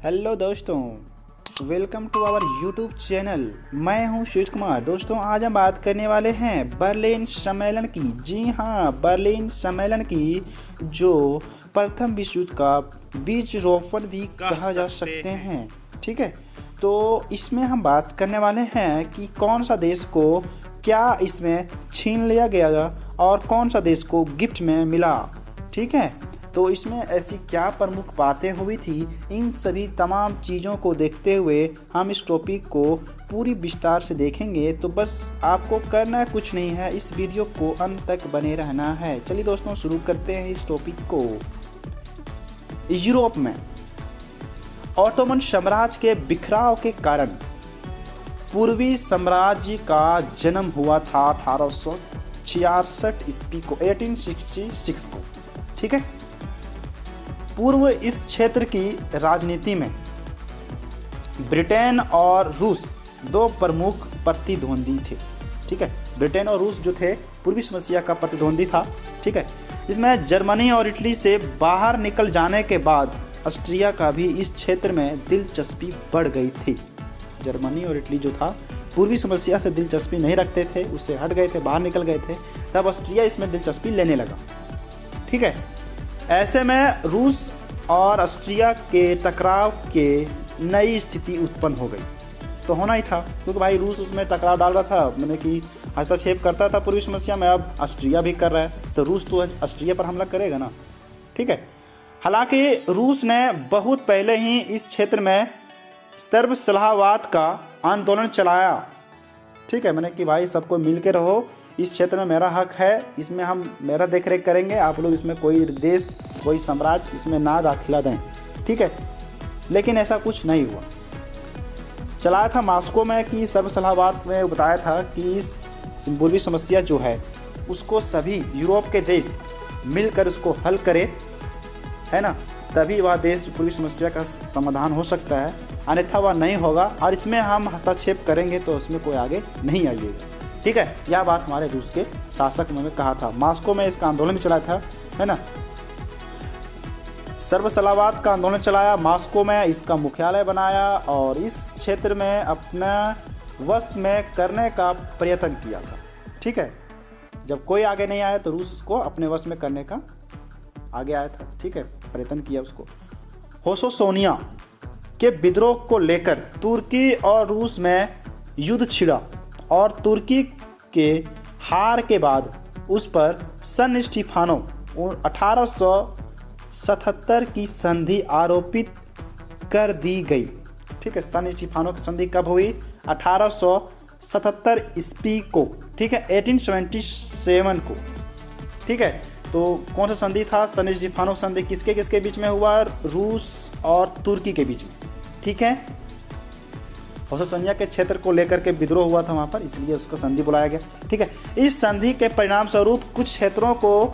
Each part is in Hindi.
हेलो दोस्तों, welcome to our YouTube channel. मैं हूं सूरज कुमार। दोस्तों, आज हम बात करने वाले हैं बर्लिन सम्मेलन की। जी हाँ, बर्लिन सम्मेलन की, जो प्रथम विश्व युद्ध का बीज रोपण भी कहा जा सकते हैं। ठीक है, तो इसमें हम बात करने वाले हैं कि कौन सा देश को क्या इसमें छीन लिया गया और कौन सा देश को गिफ्ट में मिला। ठीक है, तो इसमें ऐसी क्या प्रमुख बातें हुई थी, इन सभी तमाम चीज़ों को देखते हुए हम इस टॉपिक को पूरी विस्तार से देखेंगे। तो बस आपको करना कुछ नहीं है, इस वीडियो को अंत तक बने रहना है। चलिए दोस्तों, शुरू करते हैं इस टॉपिक को। यूरोप में ऑटोमन साम्राज्य के बिखराव के कारण पूर्वी साम्राज्य का जन्म हुआ था 1866 ईस्वी को, 1866 को। ठीक है, पूर्व इस क्षेत्र की राजनीति में ब्रिटेन और रूस दो प्रमुख प्रतिद्वंदी थे। ठीक है, ब्रिटेन और रूस जो थे पूर्वी समस्या का प्रतिद्वंदी था। ठीक है, इसमें जर्मनी और इटली से बाहर निकल जाने के बाद ऑस्ट्रिया का भी इस क्षेत्र में दिलचस्पी बढ़ गई थी। जर्मनी और इटली जो था पूर्वी समस्या से दिलचस्पी नहीं रखते थे, उससे हट गए थे, बाहर निकल गए थे, तब ऑस्ट्रिया इसमें दिलचस्पी लेने लगा। ठीक है, ऐसे में रूस और ऑस्ट्रिया के टकराव के नई स्थिति उत्पन्न हो गई। तो होना ही था, क्योंकि भाई रूस उसमें टकराव डाल रहा था, मैंने कि हस्तक्षेप करता था पूर्वी समस्या में, अब ऑस्ट्रिया भी कर रहा है, तो रूस तो ऑस्ट्रिया पर हमला करेगा ना। ठीक है, हालांकि रूस ने बहुत पहले ही इस क्षेत्र में सर्वसलाहवाद का आंदोलन चलाया। ठीक है, मैंने कि भाई सबको मिल के रहो, इस क्षेत्र में मेरा हक है, इसमें हम मेरा देख रेख करेंगे, आप लोग इसमें कोई देश कोई साम्राज्य इसमें ना दाखिला दें। ठीक है, लेकिन ऐसा कुछ नहीं हुआ। चलाया था मॉस्को में कि सर्वसलाहवाद में बताया था कि इस पूर्वी समस्या जो है उसको सभी यूरोप के देश मिलकर उसको हल करे, है ना, तभी वह देश पूर्वी समस्या का समाधान हो सकता है, अन्यथा वह नहीं होगा और इसमें हम हस्तक्षेप करेंगे तो उसमें कोई आगे नहीं आइएगा। ठीक है, यह बात हमारे रूस के शासक ने कहा था। मॉस्को में इसका आंदोलन भी चला था, है ना, सर्वसलाहवाद का आंदोलन चलाया, मॉस्को में इसका मुख्यालय बनाया और इस क्षेत्र में अपना वश में करने का प्रयत्न किया था। ठीक है, जब कोई आगे नहीं आया तो रूस उसको अपने वश में करने का आगे आया था। ठीक है, प्रयत्न किया उसको। होशोसोनिया के विद्रोह को लेकर तुर्की और रूस में युद्ध छिड़ा और तुर्की के हार के बाद उस पर सन स्टीफानो 1877 की संधि आरोपित कर दी गई। ठीक है, सन स्टीफानो की संधि कब हुई? 1877 ईस्वी को। ठीक है, 1877 को। ठीक है, तो कौन सा संधि था? सन स्टीफानो संधि किसके किसके बीच में हुआ? रूस और तुर्की के बीच में। ठीक है, होशोसोनिया के क्षेत्र को लेकर के विद्रोह हुआ था वहाँ पर, इसलिए उसको संधि बुलाया गया। ठीक है, इस संधि के परिणाम स्वरूप कुछ क्षेत्रों को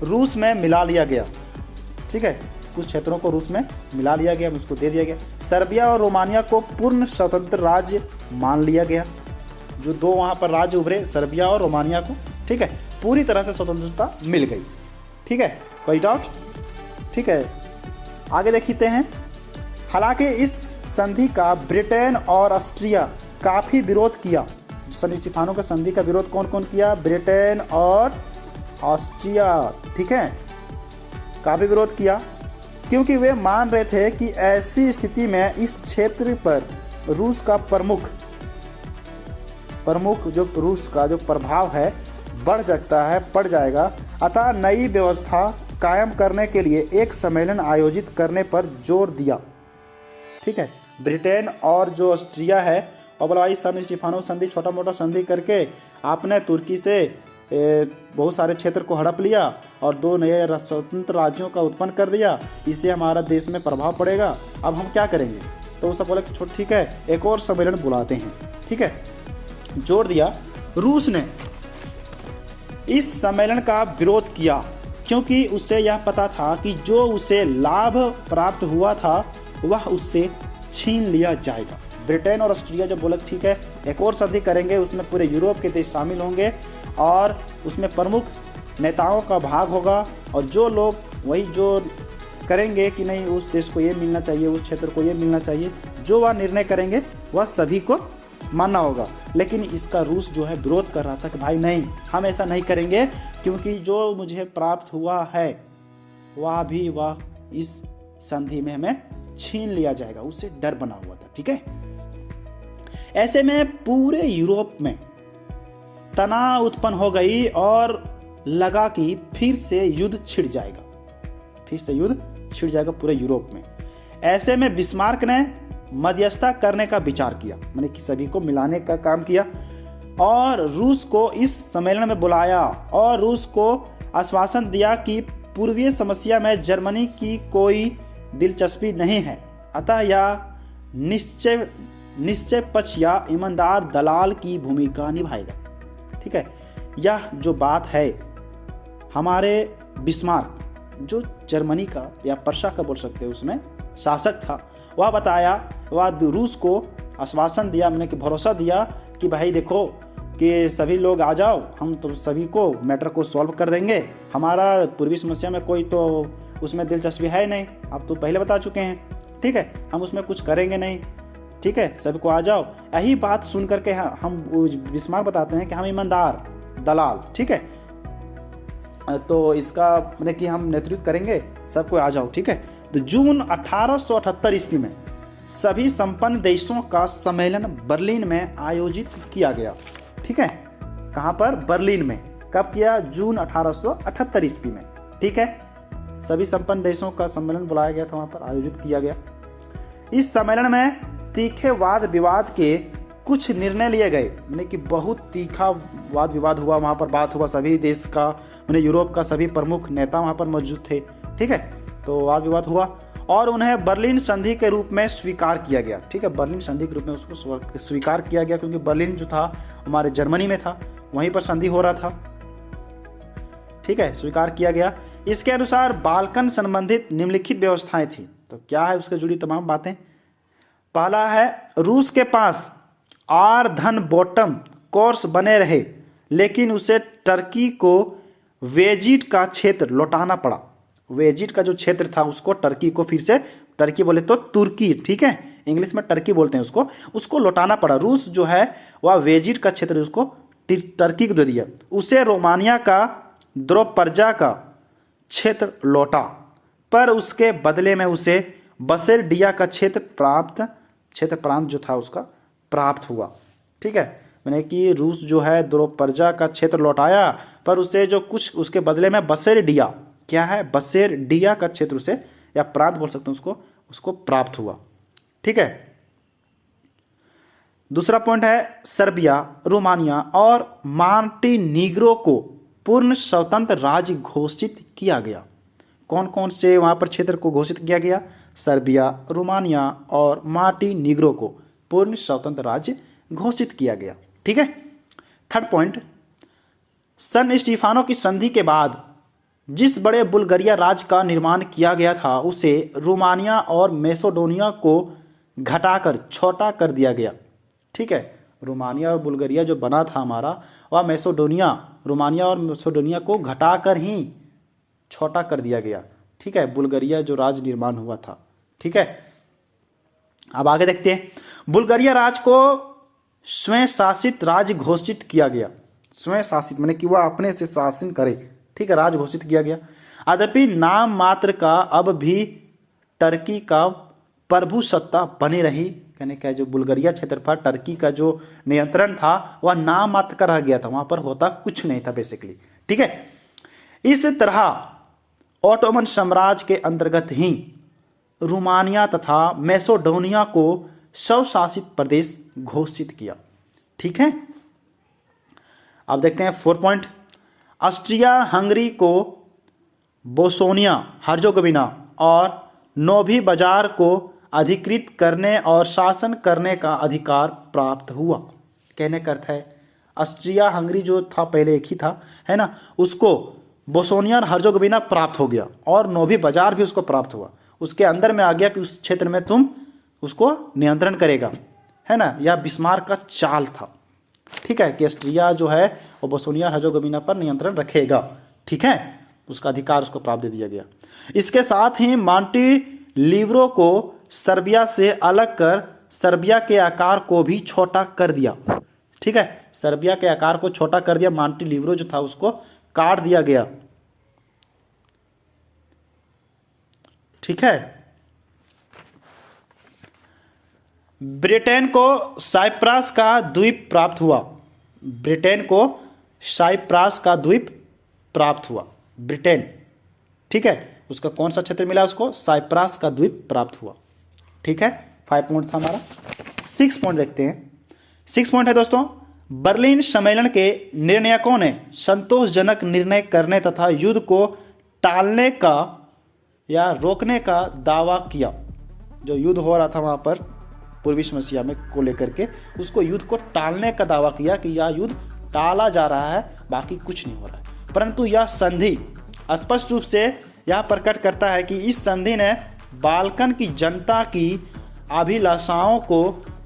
रूस में मिला लिया गया। ठीक है, कुछ क्षेत्रों को रूस में मिला लिया गया, उसको दे दिया गया। सर्बिया और रोमानिया को पूर्ण स्वतंत्र राज्य मान लिया गया। जो दो वहाँ पर राज्य उभरे, सर्बिया और रोमानिया को, ठीक है, पूरी तरह से स्वतंत्रता मिल गई। ठीक है, कोई डाउट? ठीक है, आगे देखते हैं। हालांकि इस संधि का ब्रिटेन और ऑस्ट्रिया काफ़ी विरोध किया। सन स्टीफानो का संधि का विरोध कौन कौन किया? ब्रिटेन और ऑस्ट्रिया। ठीक है, काफ़ी विरोध किया, क्योंकि वे मान रहे थे कि ऐसी स्थिति में इस क्षेत्र पर रूस का प्रमुख जो रूस का जो प्रभाव है बढ़ जाएगा। अतः नई व्यवस्था कायम करने के लिए एक सम्मेलन आयोजित करने पर जोर दिया। ठीक है, ब्रिटेन और जो ऑस्ट्रिया है, और बोला भाई सन स्टीफानो संधि छोटा मोटा संधि करके आपने तुर्की से बहुत सारे क्षेत्र को हड़प लिया और दो नए स्वतंत्र राज्यों का उत्पन्न कर दिया, इससे हमारा देश में प्रभाव पड़ेगा, अब हम क्या करेंगे? तो वो सब बोला कि ठीक है, एक और सम्मेलन बुलाते हैं। ठीक है, जोर दिया। रूस ने इस सम्मेलन का विरोध किया, क्योंकि उसे यह पता था कि जो उसे लाभ प्राप्त हुआ था वह उससे छीन लिया जाएगा। ब्रिटेन और ऑस्ट्रिया जब बोला ठीक है एक और संधि करेंगे, उसमें पूरे यूरोप के देश शामिल होंगे और उसमें प्रमुख नेताओं का भाग होगा, और जो लोग वही जो करेंगे कि नहीं उस देश को ये मिलना चाहिए, उस क्षेत्र को ये मिलना चाहिए, जो वह निर्णय करेंगे वह सभी को मानना होगा। लेकिन इसका रूस जो है विरोध कर रहा था कि भाई नहीं, हम ऐसा नहीं करेंगे, क्योंकि जो मुझे प्राप्त हुआ है वह इस संधि में हमें छीन लिया जाएगा, उससे डर बना हुआ था। ठीक है, ऐसे में पूरे यूरोप में तनाव उत्पन्न हो गई और लगा कि फिर से युद्ध छिड़ जाएगा पूरे यूरोप में। ऐसे में बिस्मार्क ने मध्यस्थता करने का विचार किया, मैंने कि सभी को मिलाने का काम किया और रूस को इस सम्मेलन में बुलाया और रूस को आश्वासन दिया कि पूर्वीय समस्या में जर्मनी की कोई दिलचस्पी नहीं है, अतः यह निश्चय पक्ष या ईमानदार दलाल की भूमिका निभाएगा। ठीक है, यह जो बात है हमारे बिस्मार्क जो जर्मनी का या पर्शिया का बोल सकते हैं उसमें शासक था, वह रूस को आश्वासन दिया, मैंने कि भरोसा दिया कि भाई देखो कि सभी लोग आ जाओ, हम तो सभी को मैटर को सॉल्व कर देंगे, हमारा पूर्वी समस्या में कोई तो उसमें दिलचस्पी है नहीं, आप तो पहले बता चुके हैं। ठीक है, हम उसमें कुछ करेंगे नहीं। ठीक है, सबको आ जाओ। यही बात सुन करके हम बिस्मार्क बताते हैं कि हम ईमानदार दलाल, ठीक है, तो इसका मैंने कि हम नेतृत्व करेंगे, सबको आ जाओ। ठीक है, तो जून 1878 ईस्वी में सभी संपन्न देशों का सम्मेलन बर्लिन में आयोजित किया गया। ठीक है, कहाँ पर? बर्लिन में। कब किया? जून 1878 ईस्वी में। ठीक है, सभी संपन्न देशों का सम्मेलन बुलाया गया था, वहाँ पर आयोजित किया गया। इस सम्मेलन में तीखे वाद विवाद के कुछ निर्णय लिए गए, मैंने कि बहुत तीखा वाद विवाद हुआ, वहाँ पर बात हुआ, सभी देश का मैंने यूरोप का सभी प्रमुख नेता वहाँ पर मौजूद थे। ठीक है, तो वाद विवाद हुआ और उन्हें बर्लिन संधि के रूप में स्वीकार किया गया। ठीक है, बर्लिन संधि के रूप में उसको स्वीकार किया गया, क्योंकि बर्लिन जो था हमारे जर्मनी में था, वहीं पर संधि हो रहा था। ठीक है, स्वीकार किया गया। इसके अनुसार बाल्कन संबंधित निम्नलिखित व्यवस्थाएं थी। तो क्या है उससे जुड़ी तमाम बातें? पहला है, रूस के पास आर्धन बॉटम कोर्स बने रहे, लेकिन उसे टर्की को वेजिट का क्षेत्र लौटाना पड़ा। वेजिट का जो क्षेत्र था उसको टर्की को फिर से, टर्की बोले तो तुर्की, ठीक है, इंग्लिश में टर्की बोलते हैं उसको लौटाना पड़ा। रूस जो है वह वेजिट का क्षेत्र उसको टर्की को दे दिया, उसे रोमानिया का द्रोपर्जा का क्षेत्र लौटा, पर उसके बदले में उसे बसेरडिया का क्षेत्र प्रांत जो था उसका प्राप्त हुआ। ठीक है, मैंने कि रूस जो है द्रोपर्जा का क्षेत्र लौटाया, पर उसे जो कुछ उसके बदले में बसेरडिया, क्या है? बसेरडिया का क्षेत्र उसे, या प्रांत बोल सकते हैं उसको प्राप्त हुआ। ठीक है, दूसरा पॉइंट है, सर्बिया, रोमानिया और मॉन्टेनीग्रो को पूर्ण स्वतंत्र राज्य घोषित किया गया। कौन कौन से वहां पर क्षेत्र को घोषित किया गया? सर्बिया, रोमानिया और मॉन्टेनीग्रो को पूर्ण स्वतंत्र राज्य घोषित किया गया। ठीक है, थर्ड पॉइंट, सन स्टीफानो की संधि के बाद जिस बड़े बुल्गारिया राज्य का निर्माण किया गया था उसे रोमानिया और मैसेडोनिया को घटाकर छोटा कर दिया गया। ठीक है, रोमानिया और बुल्गारिया जो बना था हमारा, वह मैसेडोनिया, रोमानिया और मैसेडोनिया को घटाकर ही छोटा कर दिया गया। ठीक है, बुल्गारिया जो राज्य निर्माण हुआ था। ठीक है, अब आगे देखते हैं। बुल्गारिया राज्य को स्वयं शासित राज्य घोषित किया गया। स्वयं शासित माने कि वह अपने से शासन करे। ठीक है, राज्य घोषित किया गया। यद्यपि नाम मात्र का अब भी टर्की का प्रभु सत्ता बनी रही, यानी कि जो बुल्गारिया क्षेत्र पर टर्की का जो नियंत्रण था वह नाम मात्र का रह गया था, वहां पर होता कुछ नहीं था बेसिकली। ठीक है, इस तरह ऑटोमन साम्राज्य के अंतर्गत ही रोमानिया तथा मैसेडोनिया को स्वशासित प्रदेश घोषित किया। ठीक है, अब देखते हैं फोर्थ पॉइंट, ऑस्ट्रिया हंगरी को बोस्निया हर्जेगोविना और नोवी बाजार को अधिकृत करने और शासन करने का अधिकार प्राप्त हुआ। कहने का अर्थ है, ऑस्ट्रिया हंगरी जो था पहले एक ही था, है ना, उसको बोस्निया और हर्जेगोविना प्राप्त हो गया और नोवी बाजार भी उसको प्राप्त हुआ। उसके अंदर में आ गया कि उस क्षेत्र में तुम उसको नियंत्रण करेगा, है ना, यह बिस्मार्क का चाल था। ठीक है, कि ऑस्ट्रिया जो है वो बोस्निया हर्जेगोविना पर नियंत्रण रखेगा। ठीक है, उसका अधिकार उसको प्राप्त दे दिया गया। इसके साथ ही मॉन्टेलीग्रो को सर्बिया से अलग कर सर्बिया के आकार को भी छोटा कर दिया। ठीक है, सर्बिया के आकार को छोटा कर दिया, मॉन्टेलीग्रो जो था उसको काट दिया गया। ठीक है, ब्रिटेन को साइप्रस का द्वीप प्राप्त हुआ। ब्रिटेन को साइप्रस का द्वीप प्राप्त हुआ, ब्रिटेन। ठीक है, उसका कौन सा क्षेत्र मिला उसको? साइप्रस का द्वीप प्राप्त हुआ। ठीक है, 5 पॉइंट था हमारा। 6 पॉइंट देखते हैं। 6 पॉइंट है दोस्तों, बर्लिन सम्मेलन के निर्णायकों ने संतोषजनक निर्णय करने तथा युद्ध को टालने का या रोकने का दावा किया। जो युद्ध हो रहा था वहां पर पूर्वी समस्या में को लेकर के, उसको युद्ध को टालने का दावा किया कि यह युद्ध टाला जा रहा है, बाकी कुछ नहीं हो रहा है। परंतु यह संधि स्पष्ट रूप से यह प्रकट करता है कि इस संधि ने बाल्कन की जनता की अभिलाषाओं को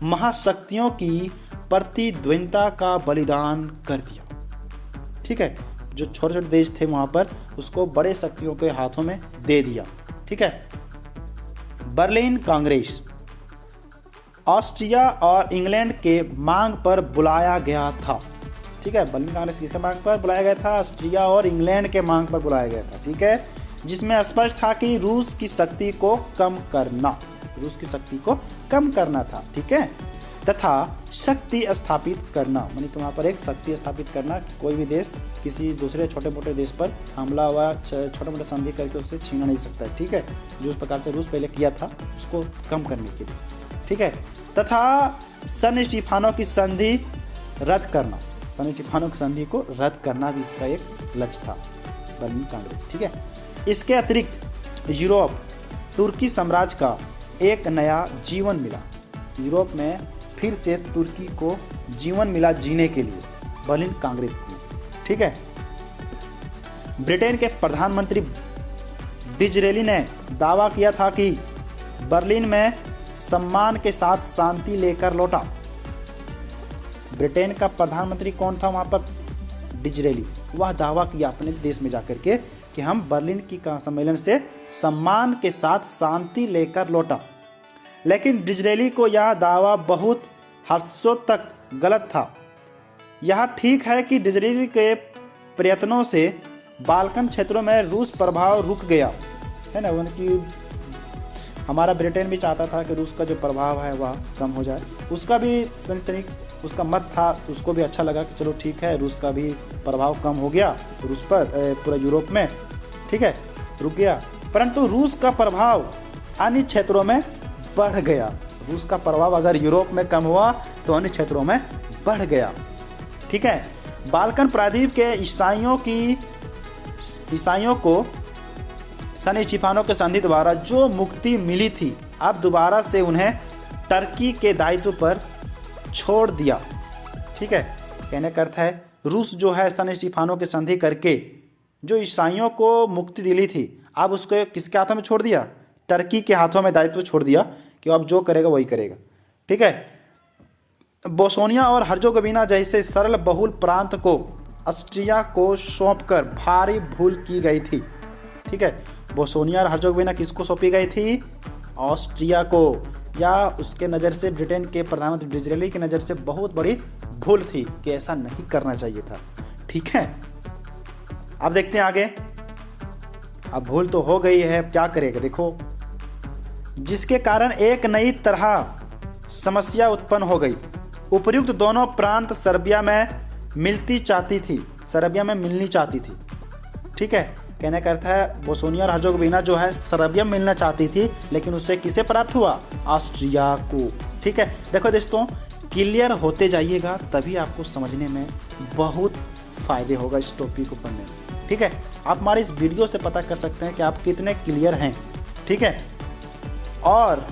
महाशक्तियों की प्रतिद्वंद्विता का बलिदान कर दिया। ठीक है, जो छोटे छोटे देश थे वहां पर उसको बड़े शक्तियों के हाथों में दे दिया। ठीक है, बर्लिन कांग्रेस ऑस्ट्रिया और इंग्लैंड के मांग पर बुलाया गया था। ठीक है, बर्लिन कांग्रेस किसके मांग पर बुलाया गया था? ऑस्ट्रिया और इंग्लैंड के मांग पर बुलाया गया था। ठीक है, जिसमें स्पष्ट था कि रूस की शक्ति को कम करना था। ठीक है, तथा शक्ति स्थापित करना, यानी कि वहाँ पर एक शक्ति स्थापित करना कि कोई भी देश किसी दूसरे छोटे मोटे देश पर हमला हुआ छोटे मोटे संधि करके उससे छीना नहीं सकता है। ठीक है, जो उस प्रकार से रूस पहले किया था उसको कम करने के लिए। ठीक है, तथा सन स्टीफानो की संधि रद्द करना, सन स्टीफानो की संधि को रद्द करना भी इसका एक लक्ष्य था, बर्लिन कांग्रेस। ठीक है, इसके अतिरिक्त यूरोप तुर्की साम्राज्य का एक नया जीवन मिला। यूरोप में फिर से तुर्की को जीवन मिला जीने के लिए, बर्लिन कांग्रेस की। ठीक है, ब्रिटेन के प्रधानमंत्री डिजरेली ने दावा किया था कि बर्लिन में सम्मान के साथ शांति लेकर लौटा। ब्रिटेन का प्रधानमंत्री कौन था वहां पर? डिजरेली। वह दावा किया अपने देश में जाकर के कि हम बर्लिन की सम्मेलन से सम्मान के साथ शांति लेकर लौटा। लेकिन डिजरेली को यह दावा बहुत हर्षों तक गलत था। यह ठीक है कि डिजरेली के प्रयत्नों से बाल्कन क्षेत्रों में रूस प्रभाव रुक गया, है ना। उनकी हमारा ब्रिटेन भी चाहता था कि रूस का जो प्रभाव है वह कम हो जाए। उसका भी उसका मत था, उसको भी अच्छा लगा कि चलो ठीक है, रूस का भी प्रभाव कम हो गया रूस पर, पूरा यूरोप में। ठीक है, रुक गया। परंतु रूस का प्रभाव अन्य क्षेत्रों में बढ़ गया। रूस का प्रभाव अगर यूरोप में कम हुआ तो अन्य क्षेत्रों में बढ़ गया। ठीक है, बाल्कन प्रायद्वीप के ईसाइयों को सन स्टीफानो के संधि द्वारा जो मुक्ति मिली थी, अब दोबारा से उन्हें टर्की के दायित्व पर छोड़ दिया। ठीक है, कहने का अर्थ है रूस जो है सन स्टीफानो के संधि करके जो ईसाइयों को मुक्ति दिली थी, अब उसको किसके हाथों में छोड़ दिया? टर्की के हाथों में दायित्व छोड़ दिया कि अब जो करेगा वही करेगा। ठीक है, बोस्निया और हर्जेगोविना जैसे सरल बहुल प्रांत को ऑस्ट्रिया को सौंपकर भारी भूल की गई थी। ठीक है, बोस्निया और हर्जेगोविना किसको सौंपी गई थी? ऑस्ट्रिया को, या उसके नज़र से ब्रिटेन के प्रधानमंत्री डिजरेली की नज़र से बहुत बड़ी भूल थी कि ऐसा नहीं करना चाहिए था। ठीक है, अब देखते हैं आगे। अब भूल तो हो गई है, क्या करेगा देखो, जिसके कारण एक नई तरह समस्या उत्पन्न हो गई। उपर्युक्त दोनों प्रांत सर्बिया में मिलनी चाहती थी। ठीक है, कहने का अर्थ है बोस्निया और हर्जेगोविना जो है सर्बिया में मिलना चाहती थी, लेकिन उससे किसे प्राप्त हुआ? ऑस्ट्रिया को। ठीक है, देखो दोस्तों, क्लियर होते जाइएगा तभी आपको समझने में बहुत फायदे होगा इस टॉपिक को पढ़ने में। ठीक है, आप हमारे इस वीडियो से पता कर सकते हैं कि आप कितने क्लियर हैं। ठीक है, और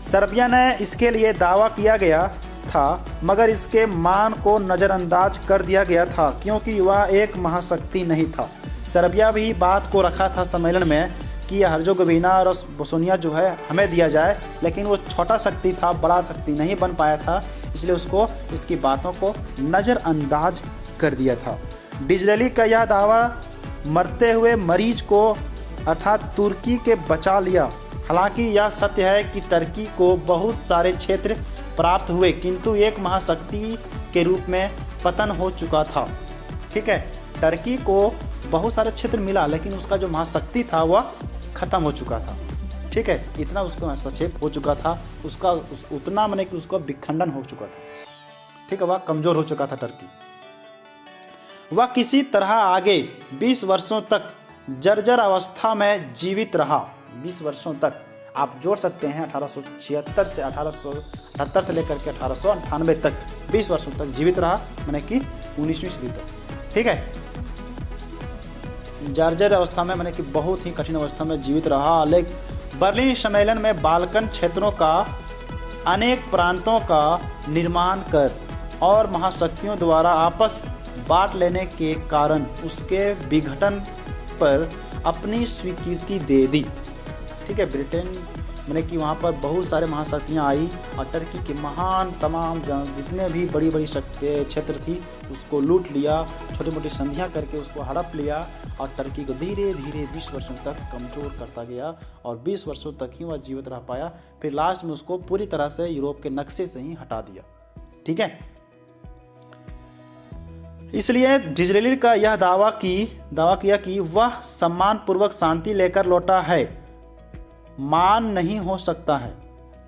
सर्बिया ने इसके लिए दावा किया गया था, मगर इसके मान को नज़रअंदाज कर दिया गया था क्योंकि वह एक महाशक्ति नहीं था। सर्बिया भी बात को रखा था सम्मेलन में कि हर्जेगोविना और बोस्निया जो है हमें दिया जाए, लेकिन वो छोटा शक्ति था, बड़ा शक्ति नहीं बन पाया था, इसलिए उसको इसकी बातों को नज़रअंदाज कर दिया था। डिजरेली का यह दावा मरते हुए मरीज को अर्थात तुर्की के बचा लिया। हालांकि यह सत्य है कि तुर्की को बहुत सारे क्षेत्र प्राप्त हुए, किंतु एक महाशक्ति के रूप में पतन हो चुका था। ठीक है, तुर्की को बहुत सारे क्षेत्र मिला, लेकिन उसका जो महाशक्ति था वह खत्म हो चुका था। ठीक है, इतना उसका हस्तक्षेप हो चुका था, उसका उतना माने कि उसका विखंडन हो चुका था। ठीक है, वह कमजोर हो चुका था तुर्की। वह किसी तरह आगे 20 वर्षों तक जर्जर अवस्था में जीवित रहा। 20 वर्षों तक आप जोड़ सकते हैं, 1876 से 1878 से लेकर के 1898 तक 20 वर्षों तक जीवित रहा, माने कि 19वीं सदी तक। ठीक है, जर्जर अवस्था में माने कि बहुत ही कठिन अवस्था में जीवित रहा। लेकिन बर्लिन सम्मेलन में बाल्कन क्षेत्रों का अनेक प्रांतों का निर्माण कर और महाशक्तियों द्वारा आपस बांट लेने के कारण उसके विघटन पर अपनी स्वीकृति दे दी। ठीक है, ब्रिटेन मैंने कि वहाँ पर बहुत सारे महाशक्तियाँ आई और तुर्की के महान तमाम जितने भी बड़ी बड़ी क्षेत्र थी उसको लूट लिया, छोटी मोटी संधियाँ करके उसको हड़प लिया और तुर्की को धीरे धीरे 20 वर्षों तक कमज़ोर करता गया और 20 वर्षों तक ही वह जीवित रह पाया। फिर लास्ट में उसको पूरी तरह से यूरोप के नक्शे से ही हटा दिया। ठीक है, इसलिए डिज़रेली का यह दावा किया कि वह सम्मानपूर्वक शांति लेकर लौटा है, मान नहीं हो सकता है।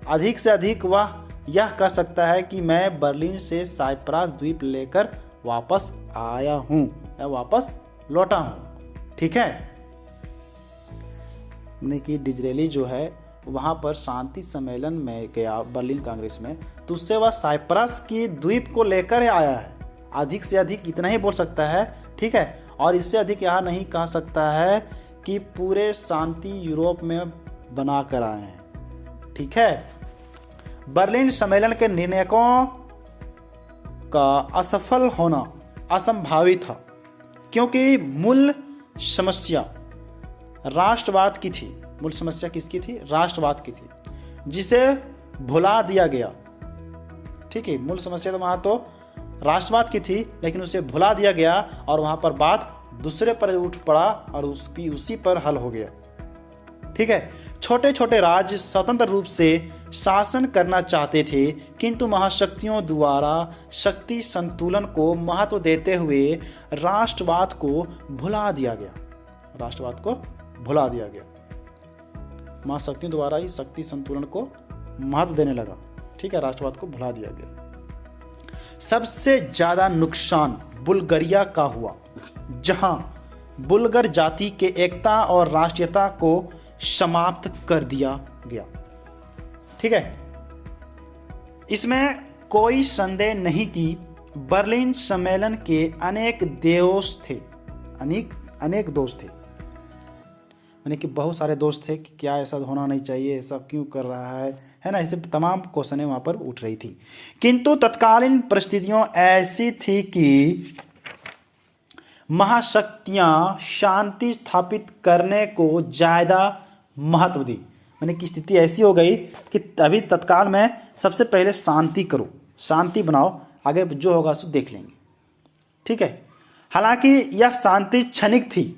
अधिक से अधिक वह यह कह सकता है कि मैं बर्लिन से साइप्रस द्वीप लेकर वापस आया हूँ या वापस लौटा हूँ। ठीक है, यानी कि डिज़रेली जो है वहाँ पर शांति सम्मेलन में गया बर्लिन कांग्रेस में, तो उससे वह साइप्रस की द्वीप को लेकर आया है। अधिक से अधिक इतना ही बोल सकता है। ठीक है, और इससे अधिक यह नहीं कह सकता है कि पूरे शांति यूरोप में बना कर आए हैं। ठीक है, बर्लिन सम्मेलन के निर्णयों का असफल होना असंभावित था, क्योंकि मूल समस्या राष्ट्रवाद की थी। मूल समस्या किसकी थी? राष्ट्रवाद की थी, जिसे भुला दिया गया। ठीक है, मूल समस्या तो वहाँ तो राष्ट्रवाद की थी, लेकिन उसे भुला दिया गया और वहाँ पर बात दूसरे पर उठ पड़ा और उसी पर हल हो गया। ठीक है, छोटे छोटे राज्य स्वतंत्र रूप से शासन करना चाहते थे, किंतु महाशक्तियों द्वारा शक्ति संतुलन को महत्व देते हुए राष्ट्रवाद को भुला दिया गया। राष्ट्रवाद को भुला दिया गया, महाशक्तियों द्वारा ही शक्ति संतुलन को महत्व देने लगा। ठीक है, राष्ट्रवाद को भुला दिया गया। सबसे ज्यादा नुकसान बुल्गारिया का हुआ, जहां बुल्गर जाति के एकता और राष्ट्रीयता को समाप्त कर दिया गया। ठीक है, इसमें कोई संदेह नहीं कि बर्लिन सम्मेलन के अनेक दोष थे, अनेक दोष थे, यानी कि बहुत सारे दोस्त थे कि क्या ऐसा होना नहीं चाहिए, ऐसा क्यों कर रहा है ना, ऐसे तमाम क्वेश्चनें वहाँ पर उठ रही थी। किंतु तत्कालीन परिस्थितियों ऐसी थी कि महाशक्तियाँ शांति स्थापित करने को ज़्यादा महत्व दी। यानी कि स्थिति ऐसी हो गई कि अभी तत्काल में सबसे पहले शांति करो, शांति बनाओ, आगे जो होगा सो देख लेंगे। ठीक है, हालांकि यह शांति क्षणिक थी,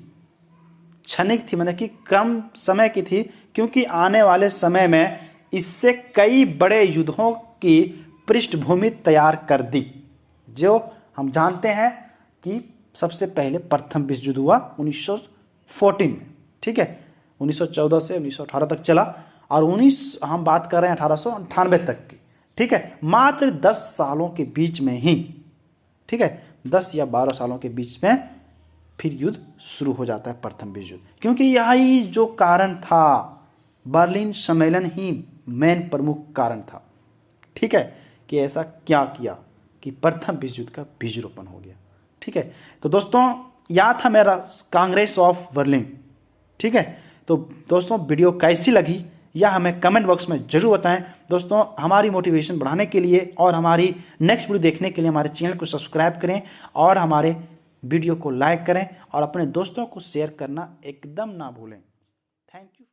माने कि कम समय की थी, क्योंकि आने वाले समय में इससे कई बड़े युद्धों की पृष्ठभूमि तैयार कर दी। जो हम जानते हैं कि सबसे पहले प्रथम विश्व युद्ध हुआ 1914 में। ठीक है, 1914 से 1918 तक चला और हम बात कर रहे हैं 1898 तक की। ठीक है, मात्र 10 सालों के बीच में ही, ठीक है, 10 या 12 सालों के बीच में फिर युद्ध शुरू हो जाता है, प्रथम विश्व युद्ध। क्योंकि यही जो कारण था, बर्लिन सम्मेलन ही मेन प्रमुख कारण था। ठीक है, कि ऐसा क्या किया कि प्रथम विश्व युद्ध का बीज रोपण हो गया। ठीक है, तो दोस्तों यह था मेरा कांग्रेस ऑफ बर्लिन। ठीक है, तो दोस्तों वीडियो कैसी लगी यह हमें कमेंट बॉक्स में जरूर बताएं। दोस्तों हमारी मोटिवेशन बढ़ाने के लिए और हमारी नेक्स्ट वीडियो देखने के लिए हमारे चैनल को सब्सक्राइब करें और हमारे वीडियो को लाइक करें और अपने दोस्तों को शेयर करना एकदम ना भूलें। Thank you.